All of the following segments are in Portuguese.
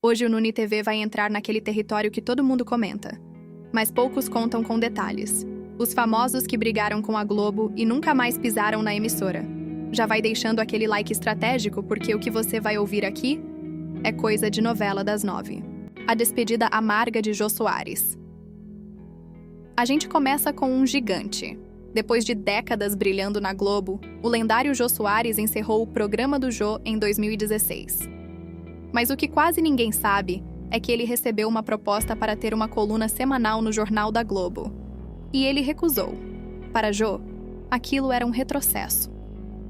Hoje o Nuni TV vai entrar naquele território que todo mundo comenta, mas poucos contam com detalhes. Os famosos que brigaram com a Globo e nunca mais pisaram na emissora. Já vai deixando aquele like estratégico, porque o que você vai ouvir aqui é coisa de novela das 9. A despedida amarga de Jô Soares. A gente começa com um gigante. Depois de décadas brilhando na Globo, o lendário Jô Soares encerrou o programa do Jô em 2016. Mas o que quase ninguém sabe é que ele recebeu uma proposta para ter uma coluna semanal no Jornal da Globo. E ele recusou. Para Jô, aquilo era um retrocesso.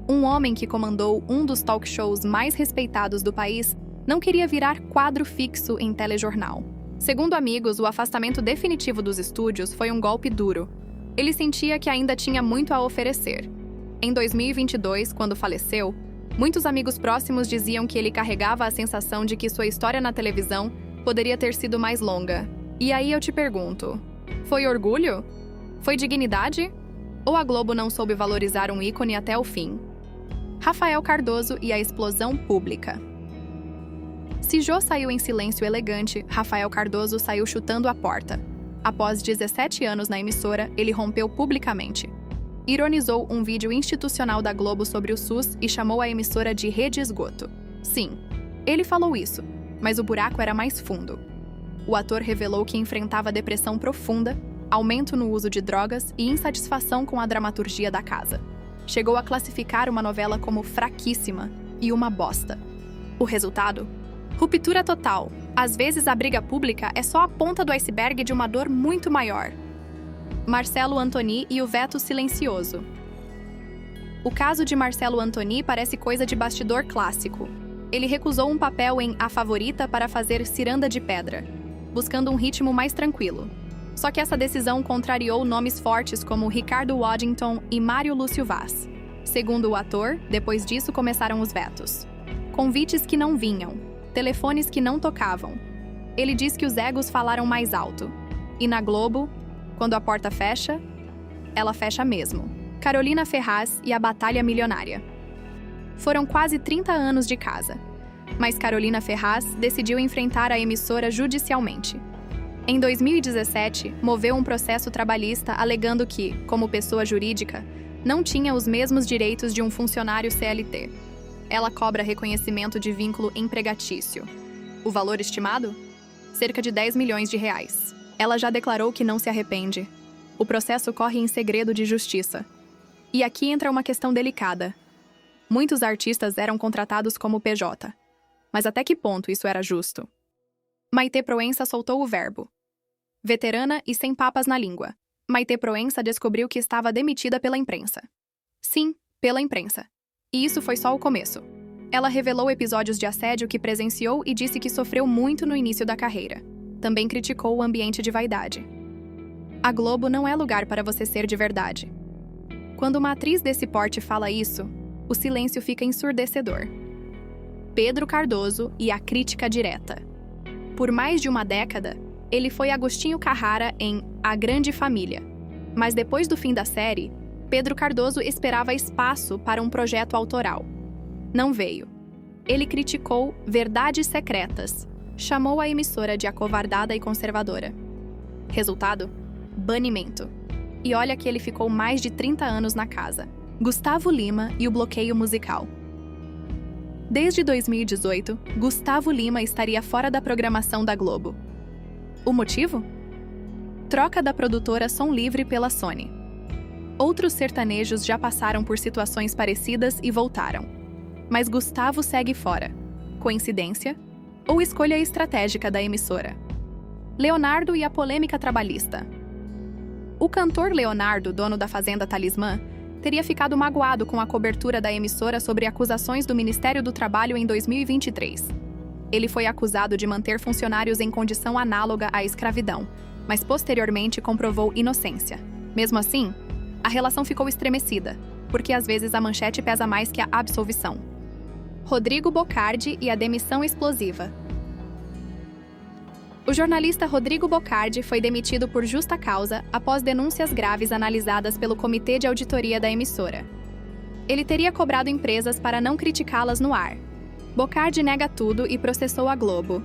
Um homem que comandou um dos talk shows mais respeitados do país não queria virar quadro fixo em telejornal. Segundo amigos, o afastamento definitivo dos estúdios foi um golpe duro. Ele sentia que ainda tinha muito a oferecer. Em 2022, quando faleceu, muitos amigos próximos diziam que ele carregava a sensação de que sua história na televisão poderia ter sido mais longa. E aí eu te pergunto, foi orgulho? Foi dignidade? Ou a Globo não soube valorizar um ícone até o fim? Rafael Cardoso e a explosão pública. Se Jô saiu em silêncio elegante, Rafael Cardoso saiu chutando a porta. Após 17 anos na emissora, ele rompeu publicamente. Ironizou um vídeo institucional da Globo sobre o SUS e chamou a emissora de rede esgoto. Sim, ele falou isso, mas o buraco era mais fundo. O ator revelou que enfrentava depressão profunda, aumento no uso de drogas e insatisfação com a dramaturgia da casa. Chegou a classificar uma novela como fraquíssima e uma bosta. O resultado? Ruptura total. Às vezes a briga pública é só a ponta do iceberg de uma dor muito maior. Marcelo Antony e o veto silencioso. O caso de Marcelo Antony parece coisa de bastidor clássico. Ele recusou um papel em A Favorita para fazer Ciranda de Pedra, buscando um ritmo mais tranquilo. Só que essa decisão contrariou nomes fortes como Ricardo Waddington e Mário Lúcio Vaz. Segundo o ator, depois disso começaram os vetos. Convites que não vinham, telefones que não tocavam. Ele diz que os egos falaram mais alto. E na Globo, quando a porta fecha, ela fecha mesmo. Carolina Ferraz e a Batalha Milionária. Foram quase 30 anos de casa, mas Carolina Ferraz decidiu enfrentar a emissora judicialmente. Em 2017, moveu um processo trabalhista alegando que, como pessoa jurídica, não tinha os mesmos direitos de um funcionário CLT. Ela cobra reconhecimento de vínculo empregatício. O valor estimado? Cerca de 10 milhões de reais. Ela já declarou que não se arrepende. O processo corre em segredo de justiça. E aqui entra uma questão delicada. Muitos artistas eram contratados como PJ. Mas até que ponto isso era justo? Maitê Proença soltou o verbo. Veterana e sem papas na língua. Maitê Proença descobriu que estava demitida pela imprensa. Sim, pela imprensa. E isso foi só o começo. Ela revelou episódios de assédio que presenciou e disse que sofreu muito no início da carreira. Também criticou o ambiente de vaidade. A Globo não é lugar para você ser de verdade. Quando uma atriz desse porte fala isso, o silêncio fica ensurdecedor. Pedro Cardoso e a crítica direta. Por mais de uma década, ele foi Agostinho Carrara em A Grande Família. Mas depois do fim da série, Pedro Cardoso esperava espaço para um projeto autoral. Não veio. Ele criticou Verdades Secretas, chamou a emissora de acovardada e conservadora. Resultado? Banimento. E olha que ele ficou mais de 30 anos na casa. Gustavo Lima e o bloqueio musical. Desde 2018, Gustavo Lima estaria fora da programação da Globo. O motivo? Troca da produtora Som Livre pela Sony. Outros sertanejos já passaram por situações parecidas e voltaram. Mas Gustavo segue fora. Coincidência? Ou escolha estratégica da emissora? Leonardo e a polêmica trabalhista. O cantor Leonardo, dono da Fazenda Talismã, teria ficado magoado com a cobertura da emissora sobre acusações do Ministério do Trabalho em 2023. Ele foi acusado de manter funcionários em condição análoga à escravidão, mas posteriormente comprovou inocência. Mesmo assim, a relação ficou estremecida, porque às vezes a manchete pesa mais que a absolvição. Rodrigo Bocardi e a demissão explosiva. O jornalista Rodrigo Bocardi foi demitido por justa causa após denúncias graves analisadas pelo Comitê de Auditoria da emissora. Ele teria cobrado empresas para não criticá-las no ar. Bocardi nega tudo e processou a Globo.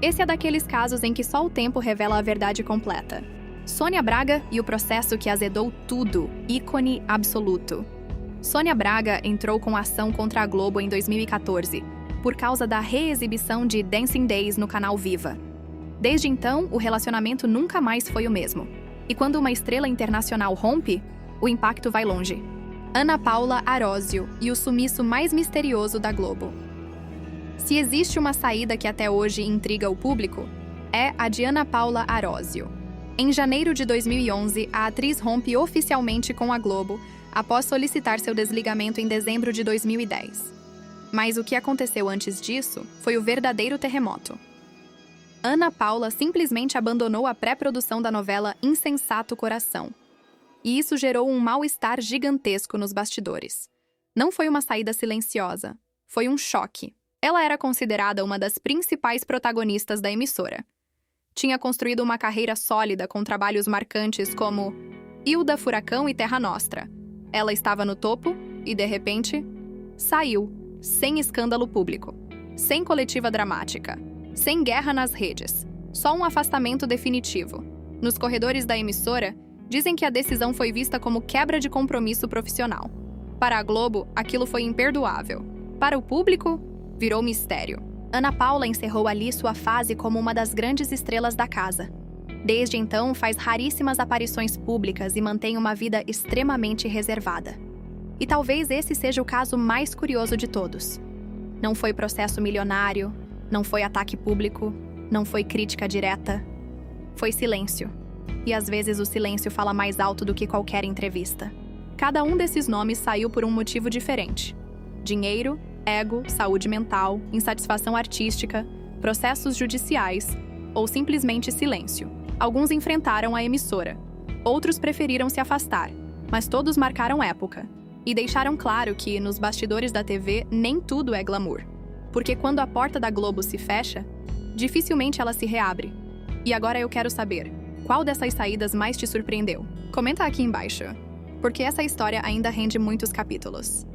Esse é daqueles casos em que só o tempo revela a verdade completa. Sônia Braga e o processo que azedou tudo, ícone absoluto. Sônia Braga entrou com ação contra a Globo em 2014, por causa da reexibição de Dancing Days no canal Viva. Desde então, o relacionamento nunca mais foi o mesmo. E quando uma estrela internacional rompe, o impacto vai longe. Ana Paula Arósio e o sumiço mais misterioso da Globo. Se existe uma saída que até hoje intriga o público, é a de Ana Paula Arósio. Em janeiro de 2011, a atriz rompe oficialmente com a Globo, após solicitar seu desligamento em dezembro de 2010. Mas o que aconteceu antes disso foi o verdadeiro terremoto. Ana Paula simplesmente abandonou a pré-produção da novela Insensato Coração. E isso gerou um mal-estar gigantesco nos bastidores. Não foi uma saída silenciosa, foi um choque. Ela era considerada uma das principais protagonistas da emissora. Tinha construído uma carreira sólida com trabalhos marcantes como Hilda Furacão e Terra Nostra. Ela estava no topo e, de repente, saiu, sem escândalo público, sem coletiva dramática, sem guerra nas redes, só um afastamento definitivo. Nos corredores da emissora, dizem que a decisão foi vista como quebra de compromisso profissional. Para a Globo, aquilo foi imperdoável. Para o público, virou mistério. Ana Paula encerrou ali sua fase como uma das grandes estrelas da casa. Desde então, faz raríssimas aparições públicas e mantém uma vida extremamente reservada. E talvez esse seja o caso mais curioso de todos. Não foi processo milionário, não foi ataque público, não foi crítica direta. Foi silêncio. E às vezes o silêncio fala mais alto do que qualquer entrevista. Cada um desses nomes saiu por um motivo diferente. Dinheiro, ego, saúde mental, insatisfação artística, processos judiciais ou simplesmente silêncio. Alguns enfrentaram a emissora, outros preferiram se afastar, mas todos marcaram época e deixaram claro que, nos bastidores da TV, nem tudo é glamour. Porque quando a porta da Globo se fecha, dificilmente ela se reabre. E agora eu quero saber, qual dessas saídas mais te surpreendeu? Comenta aqui embaixo, porque essa história ainda rende muitos capítulos.